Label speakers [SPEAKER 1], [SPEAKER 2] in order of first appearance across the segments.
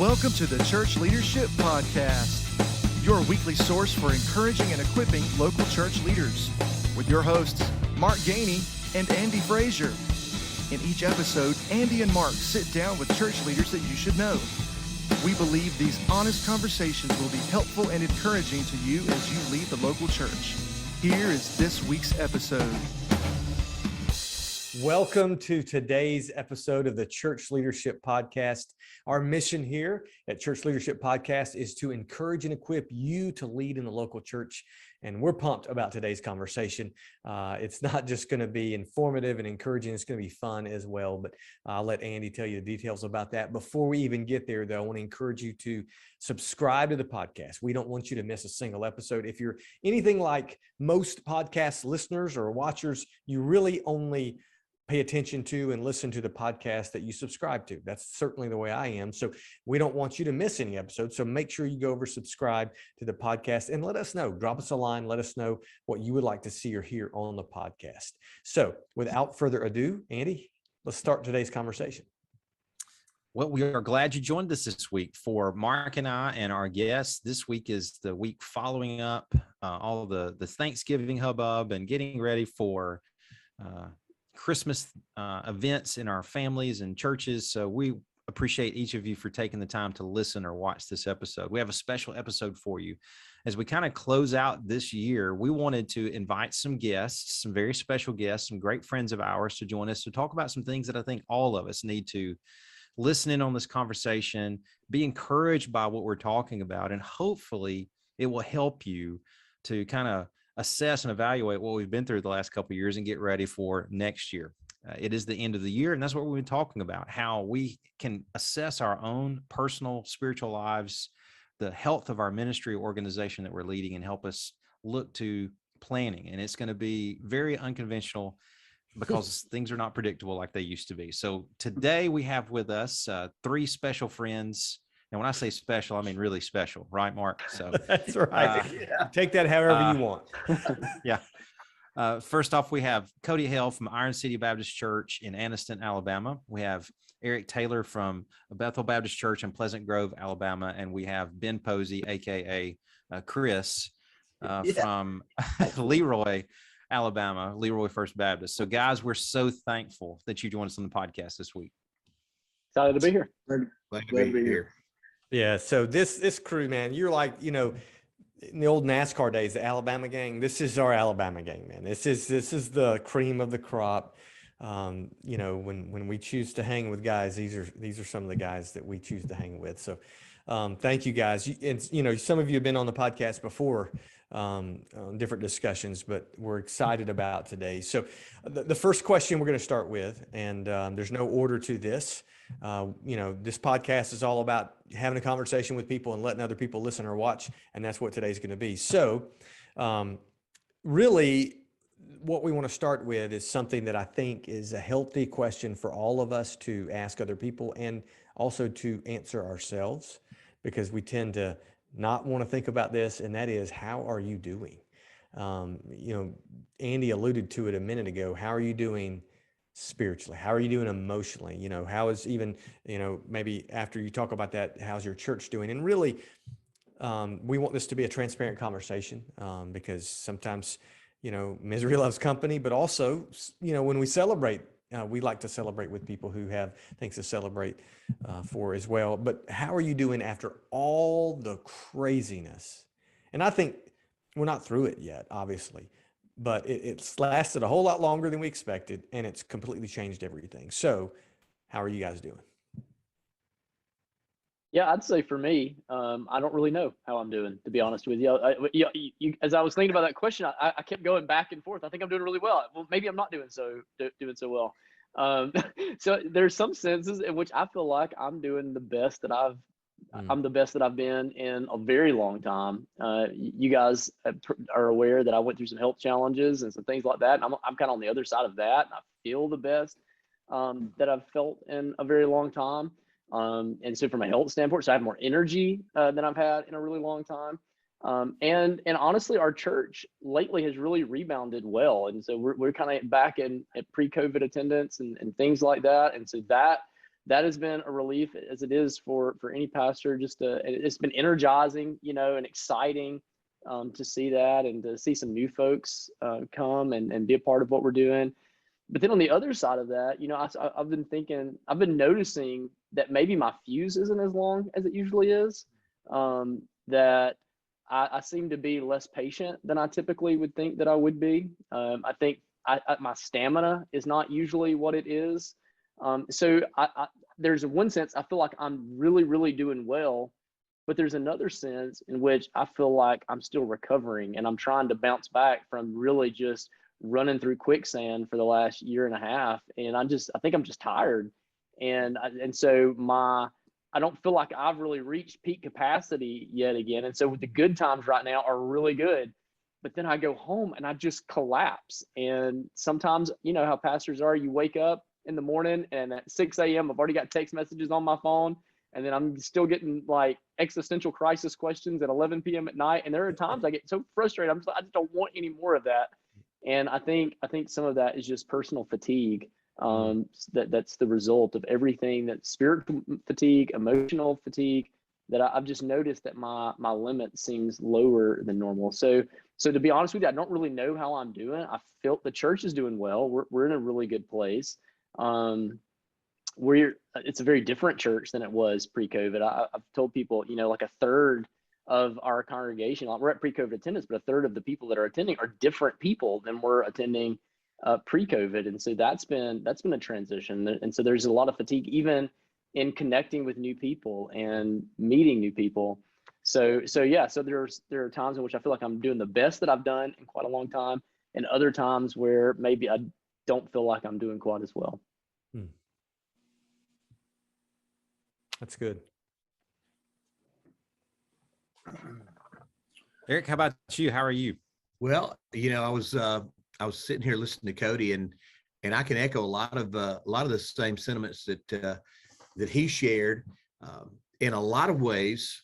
[SPEAKER 1] Welcome to the Church Leadership Podcast, your weekly source for encouraging and equipping local church leaders, with your hosts, Mark Gainey and Andy Frazier. In each episode, Andy and Mark sit down with church leaders that you should know. We believe these honest conversations will be helpful and encouraging to you as you lead the local church. Here is this week's episode.
[SPEAKER 2] Welcome to today's episode of the Church Leadership Podcast. Our mission here at Church Leadership Podcast is to encourage and equip you to lead in the local church. And we're pumped about today's conversation. It's not just going to be informative and encouraging, it's going to be fun as well. But I'll let Andy tell you the details about that. Before we even get there, though, I want to encourage you to subscribe to the podcast. We don't want you to miss a single episode. If you're anything like most podcast listeners or watchers, you really only pay attention to and listen to the podcast that you subscribe to. That's certainly the way I am. So we don't want you to miss any episodes. So make sure you go over, subscribe to the podcast, and let us know. Drop us a line. Let us know what you would like to see or hear on the podcast. So without further ado, Andy, let's start today's conversation.
[SPEAKER 3] Well, we are glad you joined us this week. For Mark and I and our guests, this week is the week following up all the Thanksgiving hubbub and getting ready for Christmas events in our families and churches. So we appreciate each of you for taking the time to listen or watch this episode. We have a special episode for you. As we kind of close out this year, we wanted to invite some guests, some very special guests, some great friends of ours to join us to talk about some things that I think all of us need to listen in on this conversation, be encouraged by what we're talking about, and hopefully it will help you to kind of assess and evaluate what we've been through the last couple of years and get ready for next year. It is the end of the year, and that's what we've been talking about, how we can assess our own personal spiritual lives, the health of our ministry organization that we're leading, and help us look to planning. And it's going to be very unconventional because things are not predictable like they used to be. So today we have with us three special friends. And when I say special, I mean really special, right, Mark? So
[SPEAKER 2] that's right. Take that however you want.
[SPEAKER 3] Yeah. First off, we have Cody Hale from Iron City Baptist Church in Anniston, Alabama. We have Eric Taylor from Bethel Baptist Church in Pleasant Grove, Alabama. And we have Ben Posey, a.k.a. Chris, from Leroy, Alabama, Leroy First Baptist. So, guys, we're so thankful that you joined us on the podcast this week.
[SPEAKER 4] Excited to be here.
[SPEAKER 5] Glad to be here.
[SPEAKER 2] Yeah, so this crew, man, you're like, in the old NASCAR days, the Alabama gang. This is our Alabama gang, man. This is the cream of the crop. When we choose to hang with guys, these are some of the guys that we choose to hang with. So, thank you guys. Some of you have been on the podcast before on different discussions, but we're excited about today. So, the first question we're going to start with, and there's no order to this. This podcast is all about having a conversation with people and letting other people listen or watch. And that's what today's going to be. So, really what we want to start with is something that I think is a healthy question for all of us to ask other people and also to answer ourselves, because we tend to not want to think about this. And that is, how are you doing? Andy alluded to it a minute ago. How are you doing spiritually? How are you doing emotionally? How is even, maybe after you talk about that, how's your church doing? And really, we want this to be a transparent conversation because sometimes, misery loves company, but also, when we celebrate, we like to celebrate with people who have things to celebrate for as well. But how are you doing after all the craziness? And I think we're not through it yet, obviously. But it's lasted a whole lot longer than we expected, and it's completely changed everything. So how are you guys doing?
[SPEAKER 4] Yeah, I'd say for me, I don't really know how I'm doing, to be honest with you. As I was thinking about that question, I kept going back and forth. I think I'm doing really well. Well, maybe I'm not doing so well. So there's some senses in which I feel like I'm doing the best that I'm the best that I've been in a very long time. You guys are aware that I went through some health challenges and some things like that. And I'm kind of on the other side of that. And I feel the best that I've felt in a very long time. And so from a health standpoint, so I have more energy than I've had in a really long time. And honestly, our church lately has really rebounded well. And so we're kind of back at pre-COVID attendance and things like that. And so that that has been a relief, as it is for any pastor. It's been energizing, and exciting to see that, and to see some new folks come and be a part of what we're doing. But then on the other side of that, I've been noticing that maybe my fuse isn't as long as it usually is. That I seem to be less patient than I typically would think that I would be. I think my stamina is not usually what it is. So there's one sense I feel like I'm really, really doing well, but there's another sense in which I feel like I'm still recovering, and I'm trying to bounce back from really just running through quicksand for the last year and a half. And I think I'm just tired. And so I don't feel like I've really reached peak capacity yet again. And so the good times right now are really good, but then I go home and I just collapse. And sometimes, how pastors are, you wake up in the morning and at 6 a.m. I've already got text messages on my phone, and then I'm still getting like existential crisis questions at 11 p.m. at night. And there are times I get so frustrated. I just don't want any more of that. And I think some of that is just personal fatigue. That's the result of everything, that spiritual fatigue, emotional fatigue, that I've just noticed that my limit seems lower than normal. So to be honest with you, I don't really know how I'm doing. I feel the church is doing well. We're in a really good place. It's a very different church than it was pre-COVID. I've told people, like a third of our congregation, we're at pre-COVID attendance, but a third of the people that are attending are different people than were attending pre-COVID. And so that's been a transition. And so there's a lot of fatigue, even in connecting with new people and meeting new people. So there are times in which I feel like I'm doing the best that I've done in quite a long time, and other times where maybe I don't feel like I'm doing quite as well.
[SPEAKER 2] That's good.
[SPEAKER 3] Eric, how about you? How are you?
[SPEAKER 5] Well, I was sitting here listening to Cody, and I can echo a lot of the same sentiments that he shared. In a lot of ways,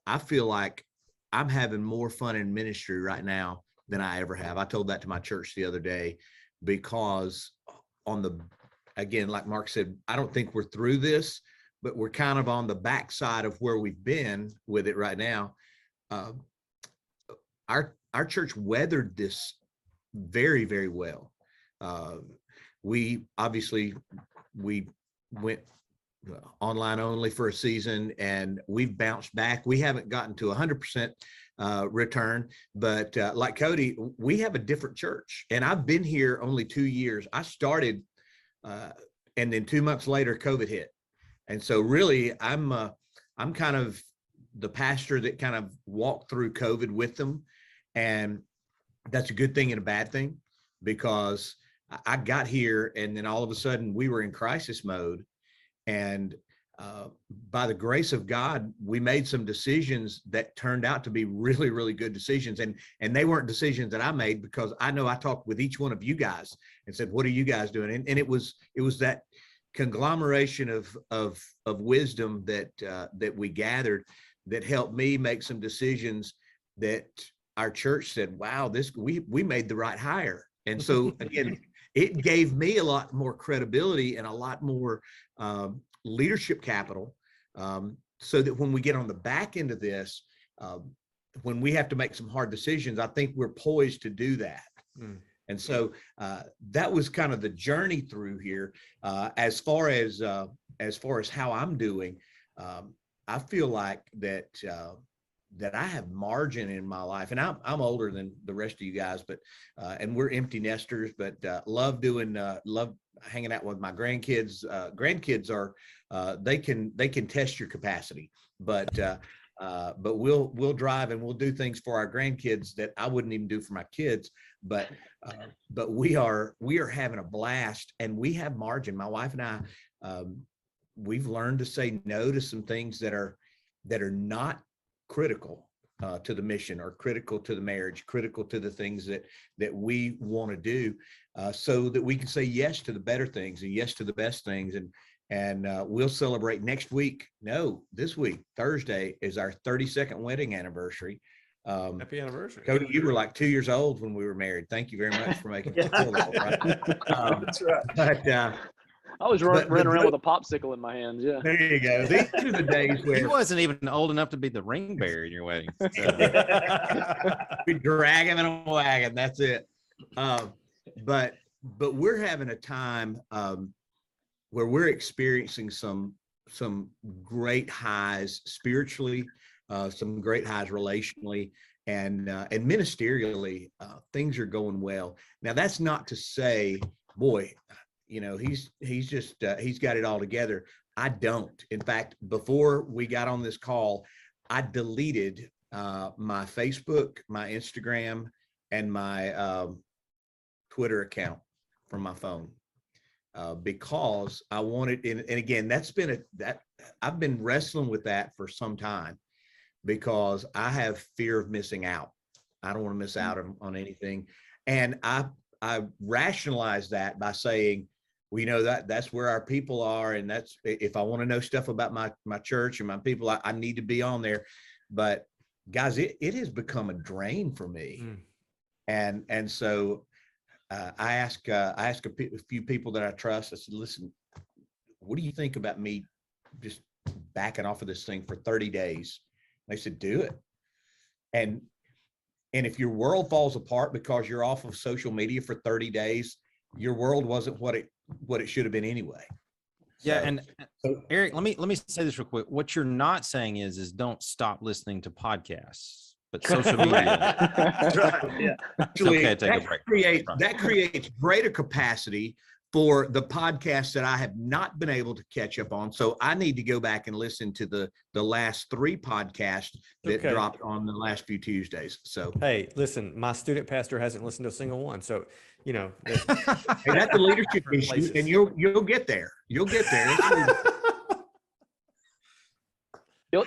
[SPEAKER 5] I feel like I'm having more fun in ministry right now than I ever have. I told that to my church the other day, because again, like Mark said, I don't think we're through this, but we're kind of on the backside of where we've been with it right now. Our church weathered this very, very well. We went online only for a season, and we've bounced back. We haven't gotten to 100% return, but like Cody, we have a different church, and I've been here only 2 years. I started, and then 2 months later, COVID hit. And so really, I'm kind of the pastor that kind of walked through COVID with them. And that's a good thing and a bad thing, because I got here and then all of a sudden we were in crisis mode. And by the grace of God, we made some decisions that turned out to be really, really good decisions. And they weren't decisions that I made, because I know I talked with each one of you guys and said, what are you guys doing? And it was that conglomeration of wisdom that we gathered that helped me make some decisions that our church said, wow, we made the right hire. And so again, it gave me a lot more credibility and a lot more leadership capital, so that when we get on the back end of this, when we have to make some hard decisions, I think we're poised to do that. And so that was kind of the journey through here. As far as how I'm doing, I feel like that I have margin in my life, and I'm older than the rest of you guys, but and we're empty nesters, but love hanging out with my grandkids. Grandkids are they can test your capacity, but we'll drive and we'll do things for our grandkids that I wouldn't even do for my kids. But we are having a blast, and we have margin. My wife and I, we've learned to say no to some things that are not critical to the mission, or critical to the marriage, critical to the things that we want to do, so that we can say yes to the better things and yes to the best things. And we'll celebrate next week. No, this week, Thursday, is our 32nd wedding anniversary.
[SPEAKER 2] Happy anniversary.
[SPEAKER 5] Cody, you were like 2 years old when we were married. Thank you very much for making it feel that, right?
[SPEAKER 2] That's right.
[SPEAKER 4] I was running around with a popsicle in my hands. Yeah.
[SPEAKER 5] There you go. These are the days
[SPEAKER 3] He
[SPEAKER 5] where
[SPEAKER 3] wasn't even old enough to be the ring bearer in your wedding.
[SPEAKER 5] we drag him in a wagon. That's it. But we're having a time where we're experiencing some great highs spiritually, some great highs relationally, and ministerially. Things are going well. Now, that's not to say, boy, he's got it all together. I don't. In fact, before we got on this call, I deleted my Facebook, my Instagram, and my Twitter account from my phone because I wanted, and again, I've been wrestling with that for some time because I have fear of missing out. I don't want to miss out on anything. And I rationalize that by saying, that's where our people are. And that's, if I want to know stuff about my church and my people, I need to be on there. But guys, it has become a drain for me. And so I asked a few people that I trust. I said, listen, what do you think about me just backing off of this thing for 30 days? They said, do it. And if your world falls apart because you're off of social media for 30 days, your world wasn't what it should have been anyway.
[SPEAKER 3] Yeah. And Eric, let me say this real quick. What you're not saying is don't stop listening to podcasts, but social media.
[SPEAKER 5] Yeah.
[SPEAKER 3] Actually, okay, take a break.
[SPEAKER 5] That creates greater capacity for the podcasts that I have not been able to catch up on. So I need to go back and listen to the last 3 podcasts that dropped on the last few Tuesdays. So,
[SPEAKER 2] hey, listen, my student pastor hasn't listened to a single one. So,
[SPEAKER 5] hey, that's the leadership issue, and you'll get there. You'll get there.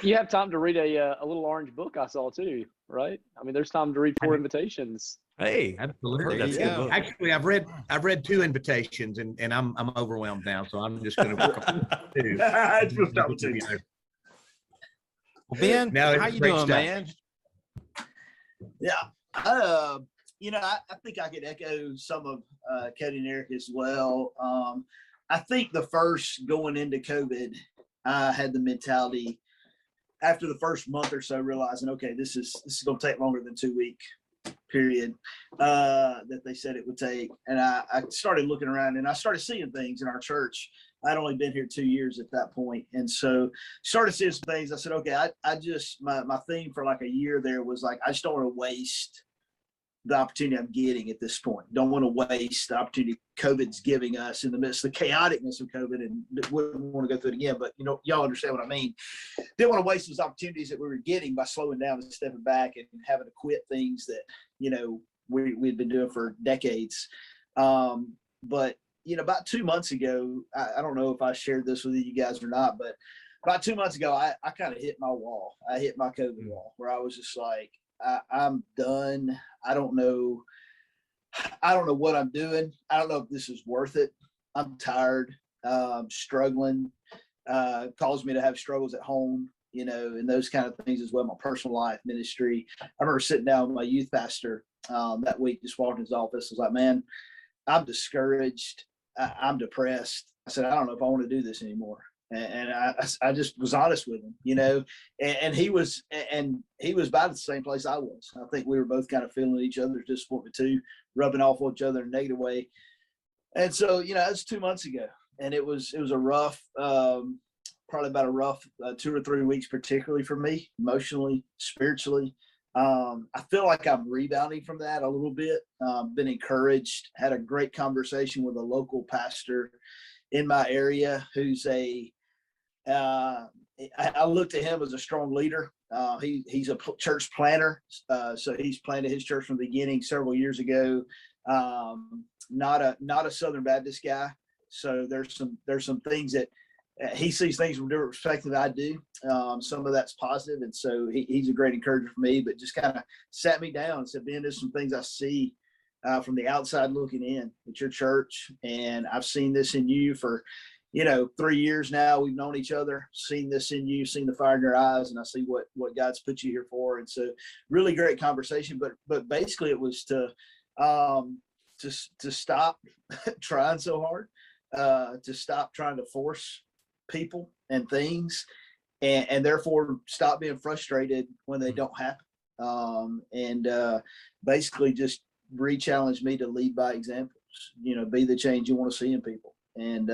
[SPEAKER 4] You have time to read a little orange book I saw too, right? I mean, there's time to read 4 invitations.
[SPEAKER 2] Hey,
[SPEAKER 5] absolutely.
[SPEAKER 2] That's good.
[SPEAKER 5] Actually, I've read 2 invitations, and I'm overwhelmed now, so I'm just going to do.
[SPEAKER 3] Well, Ben, how you doing, stuff, man?
[SPEAKER 6] Yeah, I think I could echo some of Cody and Eric as well. I think the first going into COVID, I had the mentality after the first month or so, realizing, okay, this is going to take longer than 2 week period that they said it would take. And I started looking around and I started seeing things in our church. I'd only been here 2 years at that point. And so started seeing some things. I said, okay, I just, my theme for like a year there was like, I just don't want to waste the opportunity I'm getting at this point. Don't want to waste the opportunity COVID's giving us in the midst of the chaoticness of COVID, and wouldn't want to go through it again, but y'all understand what I mean. Didn't want to waste those opportunities that we were getting by slowing down and stepping back and having to quit things that, we'd been doing for decades. But, about 2 months ago, I don't know if I shared this with you guys or not, but about 2 months ago, I kind of hit my wall. I hit my COVID wall where I was just like, I'm done. I don't know what I'm doing. I don't know if this is worth it. I'm tired, struggling, caused me to have struggles at home, and those kind of things as well. My personal life, ministry. I remember sitting down with my youth pastor that week, just walking in his office. I was like, man, I'm discouraged. I'm depressed. I said, I don't know if I want to do this anymore. And I just was honest with him, and he was about the same place I was. I think we were both kind of feeling each other's disappointment too, rubbing off on each other in a negative way. And so, that was 2 months ago, and it was a rough, probably about a rough 2 or 3 weeks, particularly for me, emotionally, spiritually. I feel like I'm rebounding from that a little bit. Been encouraged, had a great conversation with a local pastor in my area who's I looked at him as a strong leader. He's a church planner. So he's planted his church from the beginning several years ago. Not a Southern Baptist guy. So there's some things that he sees things from different perspective than I do. Some of that's positive. And so he's a great encourager for me, but just kind of sat me down and said, Ben, there's some things I see from the outside looking in at your church. And I've seen this in you for 3 years now. We've known each other, seen this in you, seen the fire in your eyes, and I see what God's put you here for. And so really great conversation, but basically it was to stop trying so hard, to stop trying to force people and things, and therefore stop being frustrated when they don't happen. And basically just re-challenge me to lead by examples, be the change you want to see in people, and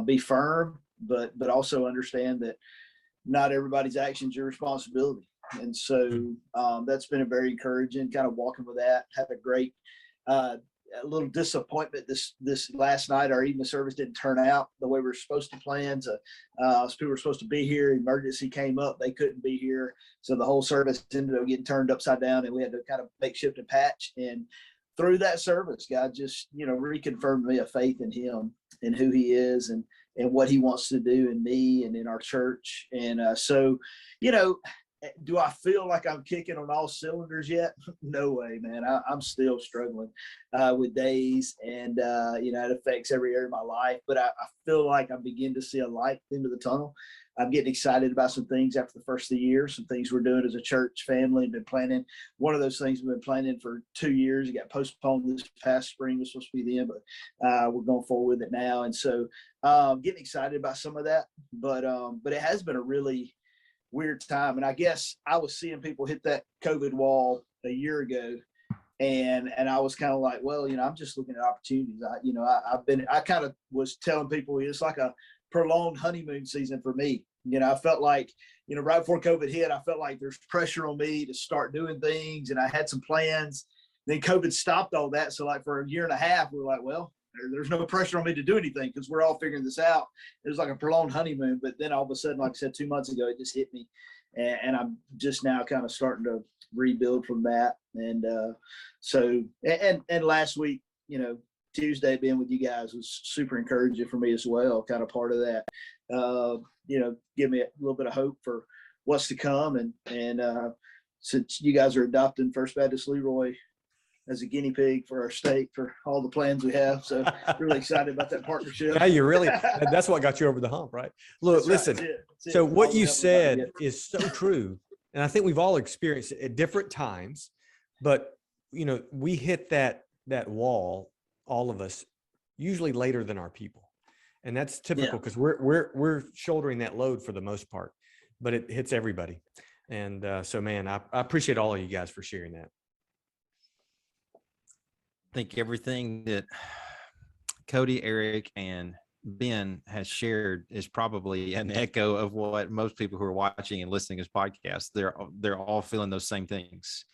[SPEAKER 6] be firm, but also understand that not everybody's action's your responsibility. And so that's been a very encouraging kind of walking with that. Had a great a little disappointment this last night. Our evening service didn't turn out the way we were supposed to plan. So people were supposed to be here. Emergency came up. They couldn't be here. So the whole service ended up getting turned upside down, and we had to kind of makeshift and patch. And through that service, God just, reconfirmed me a faith in him and who he is, and what he wants to do in me and in our church. And so, do I feel like I'm kicking on all cylinders yet? No way, man. I'm still struggling with days, and it affects every area of my life. But I feel like I'm beginning to see a light at the end of the tunnel. I'm getting excited about some things after the first of the year, some things we're doing as a church family and been planning. One of those things we've been planning for 2 years. It got postponed this past spring. It was supposed to be then, but we're going forward with it now. And so getting excited about some of that. But it has been a really weird time. And I guess I was seeing people hit that COVID wall a year ago. And I was kind of like, well, I'm just looking at opportunities. I kind of was telling people it's like a prolonged honeymoon season for me. I felt like, right before COVID hit, I felt like there's pressure on me to start doing things, and I had some plans. Then COVID stopped all that. So like for a year and a half, we were like, well, there's no pressure on me to do anything because we're all figuring this out. It was like a prolonged honeymoon. But then all of a sudden, like I said, 2 months ago, it just hit me. And I'm just now kind of starting to rebuild from that. And so last week, Tuesday being with you guys was super encouraging for me as well. Kind of part of that, give me a little bit of hope for what's to come. And since you guys are adopting First Baptist Leroy as a guinea pig for our state for all the plans we have, so really excited about that partnership.
[SPEAKER 2] Yeah, that's what got you over the hump, right? Look, listen. That's it. So what you said is so true, and I think we've all experienced it at different times. But we hit that wall, all of us, usually later than our people, and that's typical because we're shouldering that load for the most part, but it hits everybody. And so, man, I appreciate all of you guys for sharing that.
[SPEAKER 3] I think everything that Cody, Eric, and Ben has shared is probably an echo of what most people who are watching and listening to this podcast, they're all feeling those same things.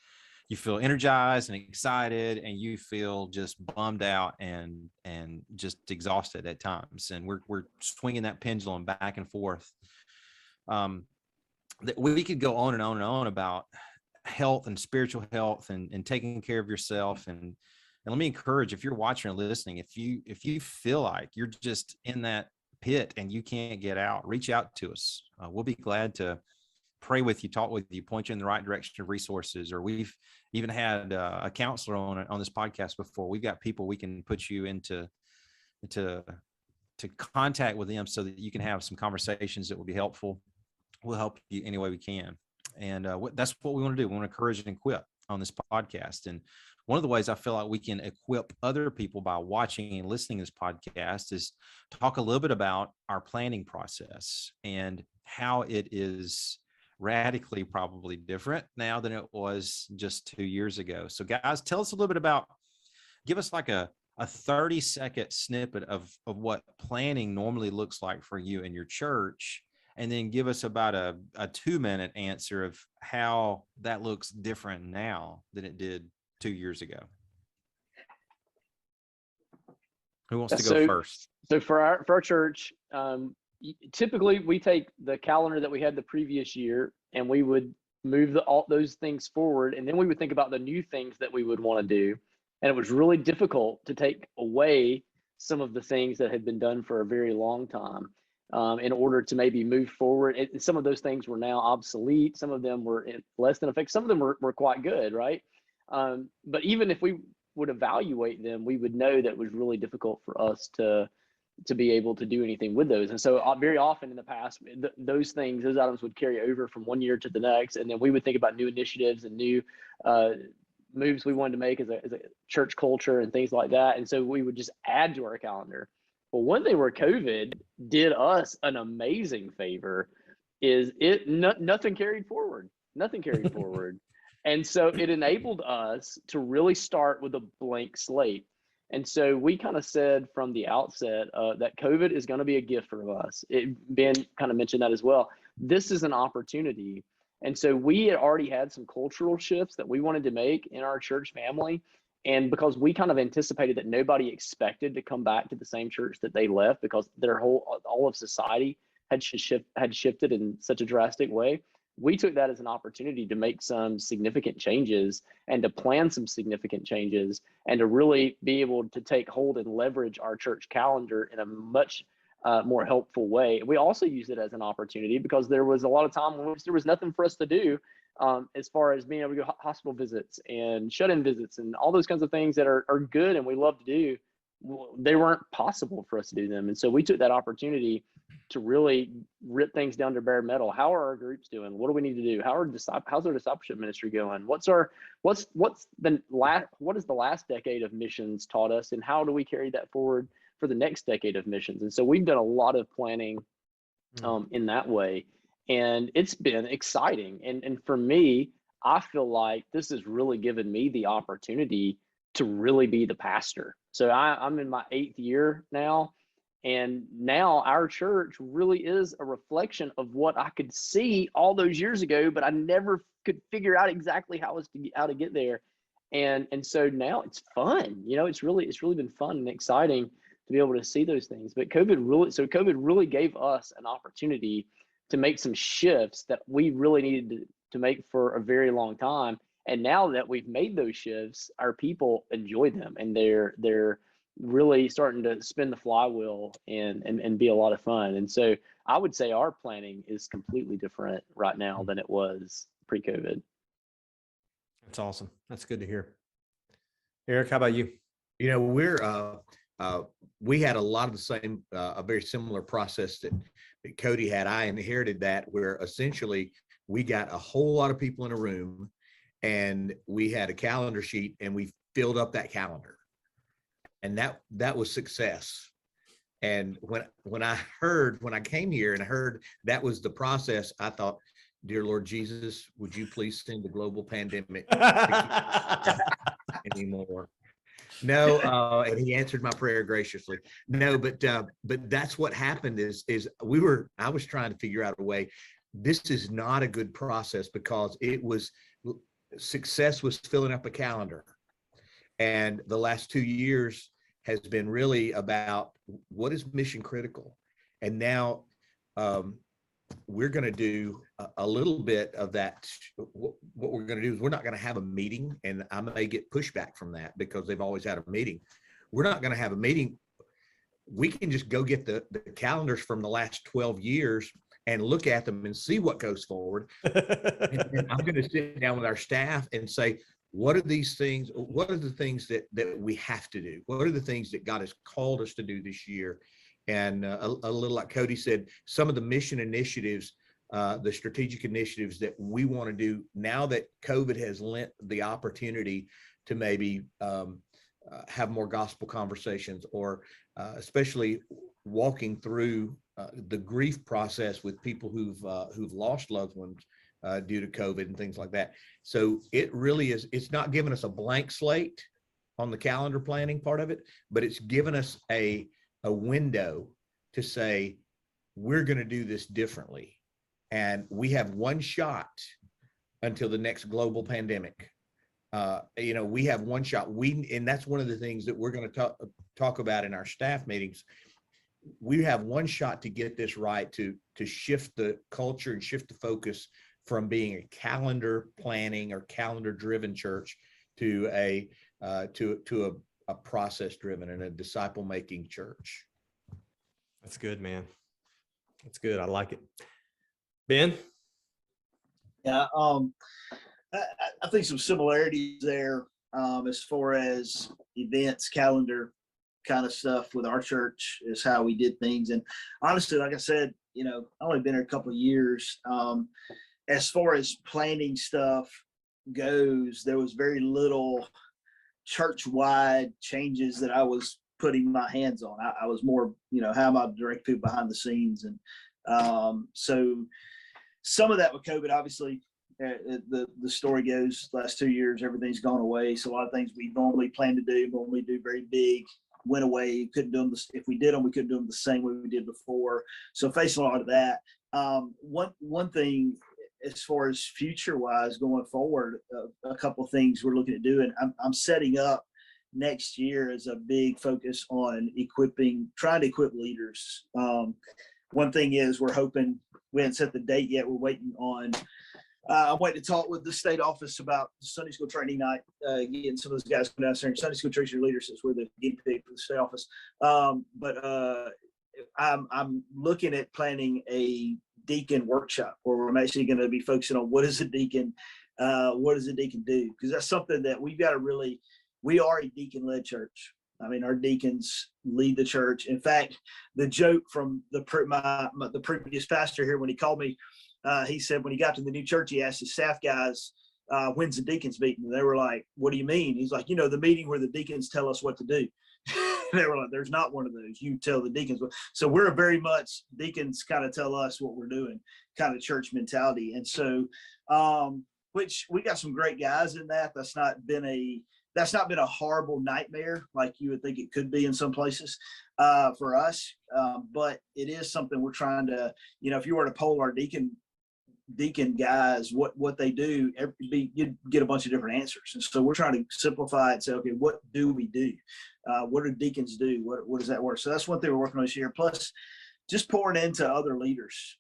[SPEAKER 3] You feel energized and excited, and you feel just bummed out and just exhausted at times. And we're swinging that pendulum back and forth. We could go on and on and on about health and spiritual health and taking care of yourself. And let me encourage, if you're watching or listening, if you feel like you're just in that pit and you can't get out, reach out to us. We'll be glad to pray with you, talk with you, point you in the right direction of resources. Or we've even had a counselor on this podcast before. We've got people we can put you into contact with them so that you can have some conversations that will be helpful. We'll help you any way we can. And that's what we want to do. We want to encourage and equip on this podcast. And one of the ways I feel like we can equip other people by watching and listening to this podcast is talk a little bit about our planning process and how it is radically probably different now than it was just 2 years ago. So guys, tell us a little bit give us like a 30-second snippet of what planning normally looks like for you in your church, and then give us about a 2-minute answer of how that looks different now than it did 2 years ago. Who wants to go first?
[SPEAKER 4] So for our church, typically we take the calendar that we had the previous year and we would move all those things forward, and then we would think about the new things that we would want to do. And it was really difficult to take away some of the things that had been done for a very long time in order to maybe move forward. And some of those things were now obsolete. Some of them were less than effective. Some of them were quite good, right? But even if we would evaluate them, we would know that it was really difficult for us to be able to do anything with those. And so very often in the past, those items would carry over from one year to the next. And then we would think about new initiatives and new moves we wanted to make as a church culture and things like that. And so we would just add to our calendar. Well, one thing where COVID did us an amazing favor is nothing carried forward. Nothing carried forward. And so it enabled us to really start with a blank slate. And so we kind of said from the outset that COVID is going to be a gift for us. Ben kind of mentioned that as well. This is an opportunity. And so we had already had some cultural shifts that we wanted to make in our church family. And because we kind of anticipated that nobody expected to come back to the same church that they left, because all of society had shifted in such a drastic way, we took that as an opportunity to make some significant changes and to plan some significant changes and to really be able to take hold and leverage our church calendar in a much more helpful way. We also used it as an opportunity because there was a lot of time when there was nothing for us to do as far as being able to go hospital visits and shut-in visits and all those kinds of things that are good and we love to do. They weren't possible for us to do them. And so we took that opportunity to really rip things down to bare metal. How are our groups doing? What do we need to do? How's our discipleship ministry going? What is the last decade of missions taught us, and how do we carry that forward for the next decade of missions? And so we've done a lot of planning in that way, and it's been exciting. And for me, I feel like this has really given me the opportunity to really be the pastor. So I'm in my 8th year now. And now our church really is a reflection of what I could see all those years ago, but I never could figure out exactly how to get there. And so now it's fun. It's really been fun and exciting to be able to see those things. But COVID really gave us an opportunity to make some shifts that we really needed to make for a very long time. And now that we've made those shifts, our people enjoy them, and they're really starting to spin the flywheel and be a lot of fun. And so I would say our planning is completely different right now than it was pre-COVID.
[SPEAKER 2] That's awesome. That's good to hear. Eric, how about you?
[SPEAKER 5] We had a lot of the same, a very similar process that Cody had. I inherited that, where essentially we got a whole lot of people in a room and we had a calendar sheet and we filled up that calendar. And that was success. And when I came here and I heard that was the process, I thought, dear Lord Jesus, would you please send the global pandemic anymore? No, and he answered my prayer graciously. No, but that's what happened is I was trying to figure out a way. This is not a good process because success was filling up a calendar. And the last 2 years has been really about what is mission critical. And now we're going to do a little bit of that. What we're going to do is we're not going to have a meeting, and I may get pushback from that because they've always had a meeting. We're not going to have a meeting. We can just go get the calendars from the last 12 years and look at them and see what goes forward. And I'm going to sit down with our staff and say, what are these things? What are the things that we have to do? What are the things that God has called us to do this year? And a little like Cody said, some of the mission initiatives, the strategic initiatives that we want to do now that COVID has lent the opportunity to maybe have more gospel conversations, or especially walking through the grief process with people who've lost loved ones due to COVID and things like that. So it really is, it's not giving us a blank slate on the calendar planning part of it, but it's given us a window to say, we're going to do this differently. And we have one shot until the next global pandemic. We have one shot. And that's one of the things that we're going to talk about in our staff meetings. We have one shot to get this right, to shift the culture and shift the focus from being a calendar planning or calendar driven church to a process driven and a disciple making church.
[SPEAKER 2] That's good, man. That's good. I like it. Ben?
[SPEAKER 6] Yeah, I think some similarities there as far as events, calendar kind of stuff with our church is how we did things. And honestly, like I said, I've only been here a couple of years. As far as planning stuff goes, there was very little church-wide changes that I was putting my hands on. I was more, how am I directing people behind the scenes? And so some of that with COVID, obviously, the story goes, last 2 years, everything's gone away. So a lot of things we normally plan to do, when we do very big, went away. Couldn't do them. If we did them, we couldn't do them the same way we did before. So facing a lot of that. One thing, as far as future wise going forward, a couple of things we're looking at doing. I'm setting up next year as a big focus on trying to equip leaders. One thing is we're hoping, we haven't set the date yet. We're waiting on, I'm waiting to talk with the state office about Sunday school training night, getting some of those guys come down there. And Sunday school training leaders is where the guinea pig for the state office. But I'm looking at planning a deacon workshop where I'm actually going to be focusing on what does a deacon do? Because that's something that we've got to we are a deacon-led church. I mean, our deacons lead the church. In fact, the joke from the previous pastor here, when he called me, he said when he got to the new church, he asked his staff guys, when's the deacons meeting? And they were like, what do you mean? He's like, the meeting where the deacons tell us what to do. They were like, there's not one of those. You tell the deacons. So we're very much, deacons kind of tell us what we're doing, kind of church mentality. And so, which we got some great guys in that. That's not been a horrible nightmare like you would think it could be in some places for us. But it is something we're trying to, if you were to poll our deacon guys, what they do, you'd get a bunch of different answers. And so we're trying to simplify it and say, okay, what do we do? What do deacons do? What does that work? So that's one thing we're working on this year. Plus just pouring into other leaders.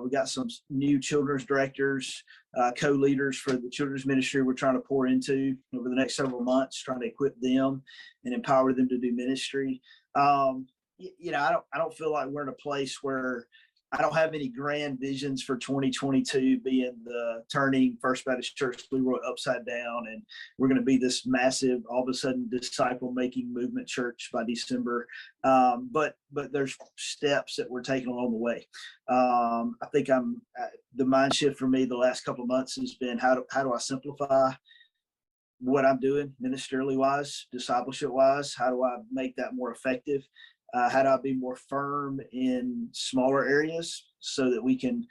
[SPEAKER 6] We got some new children's directors, co-leaders for the children's ministry we're trying to pour into over the next several months, trying to equip them and empower them to do ministry. I don't feel like we're in a place where I don't have any grand visions for 2022 being the turning First Baptist Church Leroy upside down, and we're going to be this massive, all of a sudden, disciple-making movement church by December. But there's steps that we're taking along the way. I think the mind shift for me the last couple of months has been how do I simplify what I'm doing ministerially wise, discipleship wise? How do I make that more effective? How do I be more firm in smaller areas so that we can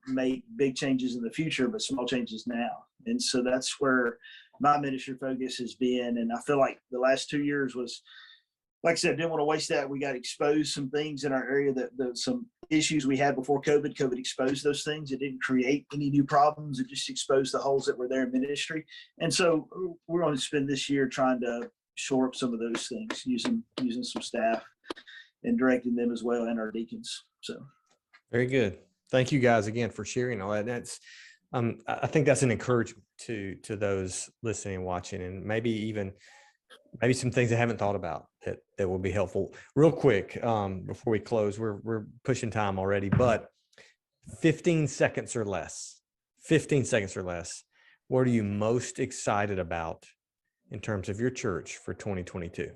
[SPEAKER 6] make big changes in the future, but small changes now? And so that's where my ministry focus has been. And I feel like the last 2 years was, like I said, I didn't want to waste that. We got to expose some things in our area that some issues we had before COVID. COVID exposed those things. It didn't create any new problems. It just exposed the holes that were there in ministry. And so we're going to spend this year trying to shore up some of those things, using some staff and directing them as well, and our deacons. So
[SPEAKER 2] very good. Thank you guys again for sharing all that. That's I think that's an encouragement to those listening and watching, and maybe some things they haven't thought about that will be helpful. Real quick, before we close, we're pushing time already, but 15 seconds or less, what are you most excited about in terms of your church for 2022?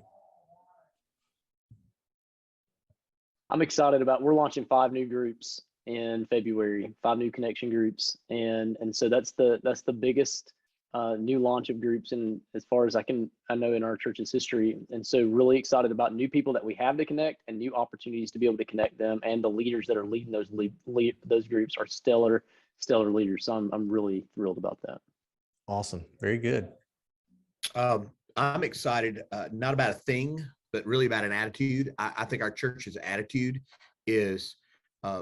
[SPEAKER 4] I'm excited about, we're launching 5 new groups in February, 5 new connection groups. And so that's the biggest new launch of groups, and as far as I know in our church's history. And so really excited about new people that we have to connect and new opportunities to be able to connect them. And the leaders that are leading those groups are stellar leaders. So I'm really thrilled about that.
[SPEAKER 2] Awesome. Very good.
[SPEAKER 5] I'm excited, not about a thing, but really about an attitude. I think our church's attitude is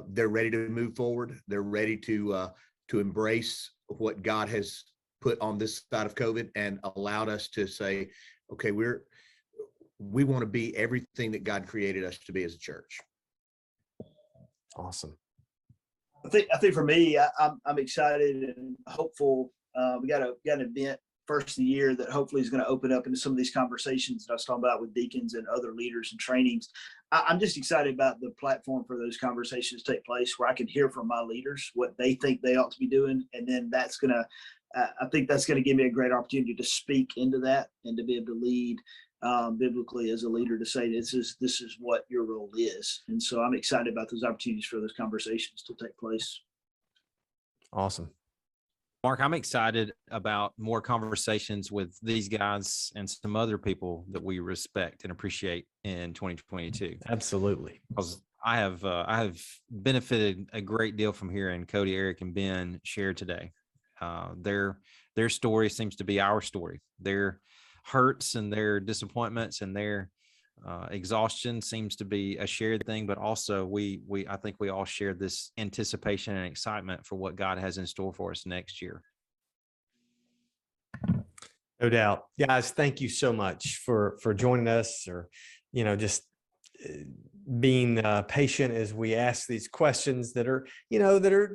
[SPEAKER 5] they're ready to move forward. They're ready to embrace what God has put on this side of COVID and allowed us to say, okay, we want to be everything that God created us to be as a church.
[SPEAKER 2] Awesome.
[SPEAKER 6] I think for me, I'm excited and hopeful. We got an event first of the year that hopefully is going to open up into some of these conversations that I was talking about with deacons and other leaders and trainings. I'm just excited about the platform for those conversations to take place, where I can hear from my leaders what they think they ought to be doing. And then I think that's going to give me a great opportunity to speak into that and to be able to lead biblically as a leader, to say, this is what your role is. And so I'm excited about those opportunities for those conversations to take place.
[SPEAKER 2] Awesome.
[SPEAKER 3] Mark, I'm excited about more conversations with these guys and some other people that we respect and appreciate in 2022.
[SPEAKER 2] Absolutely.
[SPEAKER 3] Because I have benefited a great deal from hearing Cody, Eric, and Ben share today. Their story seems to be our story. Their hurts and their disappointments and their exhaustion seems to be a shared thing, but also I think we all share this anticipation and excitement for what God has in store for us next year.
[SPEAKER 2] No doubt. Guys, thank you so much for joining us, or, just being patient as we ask these questions that are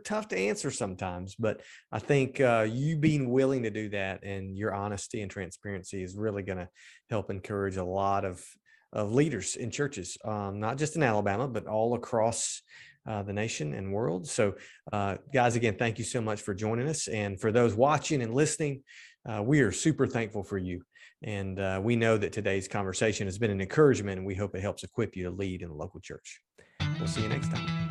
[SPEAKER 2] tough to answer sometimes. But I think you being willing to do that and your honesty and transparency is really going to help encourage a lot of leaders in churches, not just in Alabama, but all across the nation and world. So guys, again, thank you so much for joining us. And for those watching and listening, we are super thankful for you. And we know that today's conversation has been an encouragement, and we hope it helps equip you to lead in the local church. We'll see you next time.